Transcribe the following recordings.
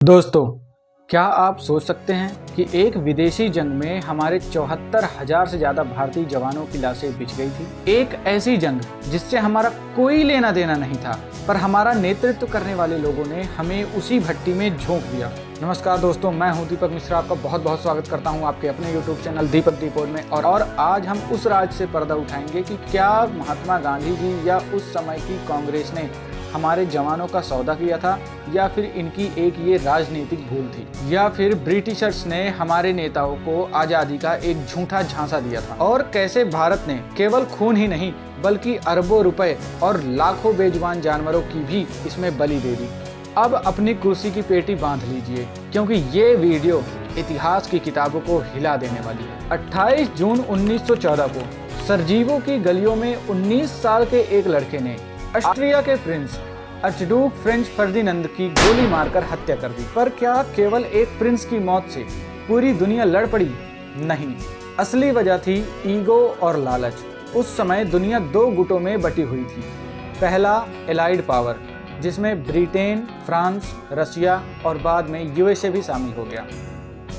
दोस्तों, क्या आप सोच सकते हैं कि एक विदेशी जंग में हमारे 74,000 से ज़्यादा भारतीय जवानों की लाशें बिछ गई थी। एक ऐसी जंग जिससे हमारा कोई लेना देना नहीं था, पर हमारा नेतृत्व करने वाले लोगों ने हमें उसी भट्टी में झोंक दिया। नमस्कार दोस्तों, मैं हूं दीपक मिश्रा। आपका बहुत बहुत स्वागत करता हूं आपके अपने YouTube चैनल दीपक डिपोड में। और आज हम उस राज से पर्दा उठाएंगे कि क्या महात्मा गांधी जी या उस समय की कांग्रेस ने हमारे जवानों का सौदा किया था, या फिर इनकी एक ये राजनीतिक भूल थी, या फिर ब्रिटिशर्स ने हमारे नेताओं को आज़ादी का एक झूठा झांसा दिया था, और कैसे भारत ने केवल खून ही नहीं बल्कि अरबों रुपए और लाखों बेजुबान जानवरों की भी इसमें बलि दे दी। अब अपनी कुर्सी की पेटी बांध लीजिए, क्योंकि ये वीडियो इतिहास की किताबों को हिला देने वाली है। 28 जून 1914 को सरजीवो की गलियों में 19 साल के एक लड़के ने ऑस्ट्रिया के प्रिंस आर्चड्यूक फ्रेंच फर्डिनेंद की गोली मारकर हत्या कर दी। पर क्या केवल एक प्रिंस की मौत से पूरी दुनिया लड़ पड़ी? नहीं, असली वजह थी ईगो और लालच। उस समय दुनिया दो गुटों में बटी हुई थी। पहला एलाइड पावर, जिसमें ब्रिटेन, फ्रांस, रशिया और बाद में यूएसए भी शामिल हो गया।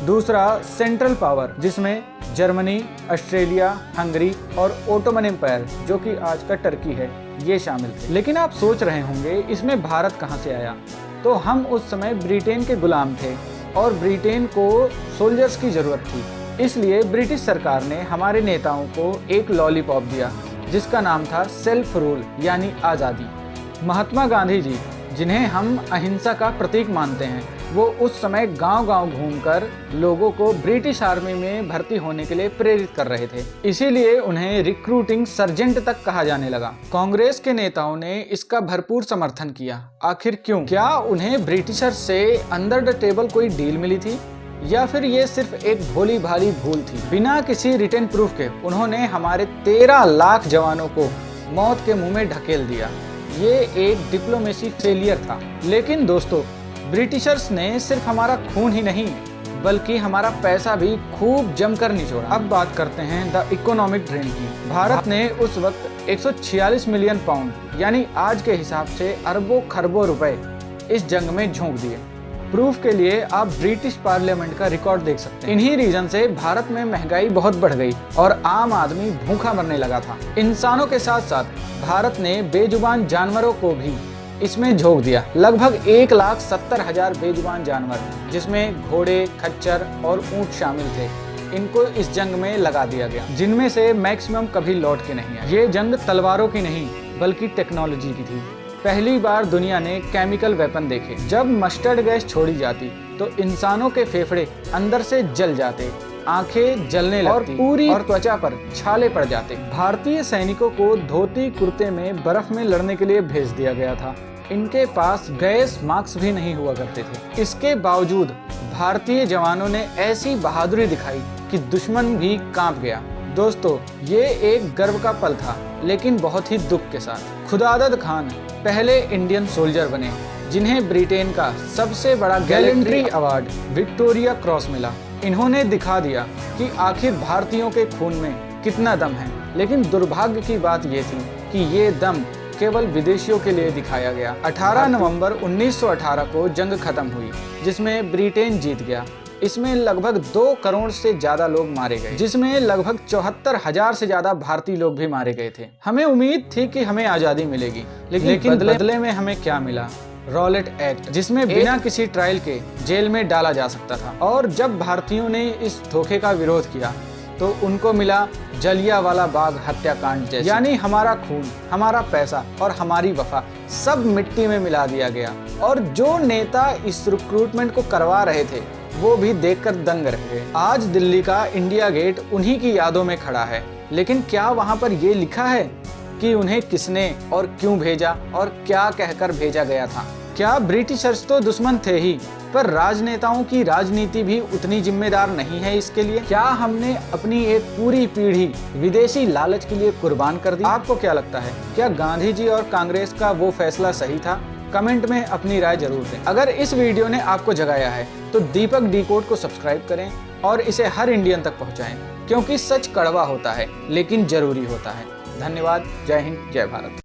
दूसरा सेंट्रल पावर, जिसमें जर्मनी, ऑस्ट्रेलिया, हंगरी और ओटोमन एम्पायर, जो कि आज का टर्की है, ये शामिल थे। लेकिन आप सोच रहे होंगे इसमें भारत कहाँ से आया? तो हम उस समय ब्रिटेन के गुलाम थे और ब्रिटेन को सोल्जर्स की जरूरत थी। इसलिए ब्रिटिश सरकार ने हमारे नेताओं को एक लॉलीपॉप दिया, जिसका नाम था सेल्फ रूल यानी आज़ादी। महात्मा गांधी जी, जिन्हें हम अहिंसा का प्रतीक मानते हैं, वो उस समय गांव-गांव घूमकर लोगों को ब्रिटिश आर्मी में भर्ती होने के लिए प्रेरित कर रहे थे। इसीलिए उन्हें रिक्रूटिंग सर्जेंट तक कहा जाने लगा। कांग्रेस के नेताओं ने इसका भरपूर समर्थन किया। आखिर क्यों? क्या उन्हें ब्रिटिशर्स से अंडर द टेबल कोई डील मिली थी, या फिर ये सिर्फ एक भोली भाली भूल थी? बिना किसी रिटन प्रूफ के उन्होंने हमारे 13 लाख जवानों को मौत के मुंह में ढकेल दिया। ये एक डिप्लोमेसी फेलियर था। लेकिन दोस्तों, ब्रिटिशर्स ने सिर्फ हमारा खून ही नहीं बल्कि हमारा पैसा भी खूब जमकर निचोड़ा। अब बात करते हैं द इकोनॉमिक ड्रेन की। भारत ने उस वक्त 146 मिलियन पाउंड यानी आज के हिसाब से अरबों खरबों रुपए इस जंग में झोंक दिए। प्रूफ के लिए आप ब्रिटिश पार्लियामेंट का रिकॉर्ड देख सकते हैं। इन्हीं रीजन से भारत में महंगाई बहुत बढ़ गई और आम आदमी भूखा मरने लगा था। इंसानों के साथ साथ भारत ने बेजुबान जानवरों को भी इसमें झोंक दिया। लगभग 1,70,000 बेजुबान जानवर, जिसमें घोड़े, खच्चर और ऊंट शामिल थे, इनको इस जंग में लगा दिया गया, जिनमें से मैक्सिमम कभी लौट के नहीं आए। ये जंग तलवारों की नहीं बल्कि टेक्नोलॉजी की थी। पहली बार दुनिया ने केमिकल वेपन देखे। जब मस्टर्ड गैस छोड़ी जाती तो इंसानों के फेफड़े अंदर से जल जाते, आंखें जलने लगती और त्वचा पर छाले पड़ जाते। भारतीय सैनिकों को धोती कुर्ते में बर्फ में लड़ने के लिए भेज दिया गया था। इनके पास गैस मास्क भी नहीं हुआ करते थे। इसके बावजूद भारतीय जवानों ने ऐसी बहादुरी दिखाई कि दुश्मन भी कांप गया। दोस्तों, ये एक गर्व का पल था, लेकिन बहुत ही दुख के साथ। खुदादद खान पहले इंडियन सोल्जर बने जिन्हें ब्रिटेन का सबसे बड़ा गैलेंट्री अवार्ड विक्टोरिया क्रॉस मिला। इन्होंने दिखा दिया कि आखिर भारतीयों के खून में कितना दम है। लेकिन दुर्भाग्य की बात ये थी कि ये दम केवल विदेशियों के लिए दिखाया गया। 18 नवंबर 1918 को जंग खत्म हुई, जिसमें ब्रिटेन जीत गया। इसमें लगभग 2 करोड़ से ज्यादा लोग मारे गए, जिसमें लगभग 74,000 से ज्यादा भारतीय लोग भी मारे गए थे। हमें उम्मीद थी कि हमें आजादी मिलेगी, लेकिन बदले में हमें क्या मिला? रॉलेट एक्ट, जिसमें बिना किसी ट्रायल के जेल में डाला जा सकता था। और जब भारतीयों ने इस धोखे का विरोध किया तो उनको मिला जलियांवाला बाग हत्याकांड जैसे। यानी हमारा खून, हमारा पैसा और हमारी वफा सब मिट्टी में मिला दिया गया। और जो नेता इस रिक्रूटमेंट को करवा रहे थे वो भी देखकर दंग रह गए। आज दिल्ली का इंडिया गेट उन्हीं की यादों में खड़ा है। लेकिन क्या वहाँ पर ये लिखा है कि उन्हें किसने और क्यों भेजा और क्या कहकर भेजा गया था? क्या ब्रिटिशर्स तो दुश्मन थे ही, पर राजनेताओं की राजनीति भी उतनी जिम्मेदार नहीं है इसके लिए? क्या हमने अपनी एक पूरी पीढ़ी विदेशी लालच के लिए कुर्बान कर दी? आपको क्या लगता है? क्या गांधी जी और कांग्रेस का वो फैसला सही था? कमेंट में अपनी राय जरूर दें। अगर इस वीडियो ने आपको जगाया है तो दीपक डिकोड को सब्सक्राइब करें और इसे हर इंडियन तक पहुंचाएं, क्योंकि सच कड़वा होता है लेकिन जरूरी होता है। धन्यवाद। जय हिंद, जय भारत।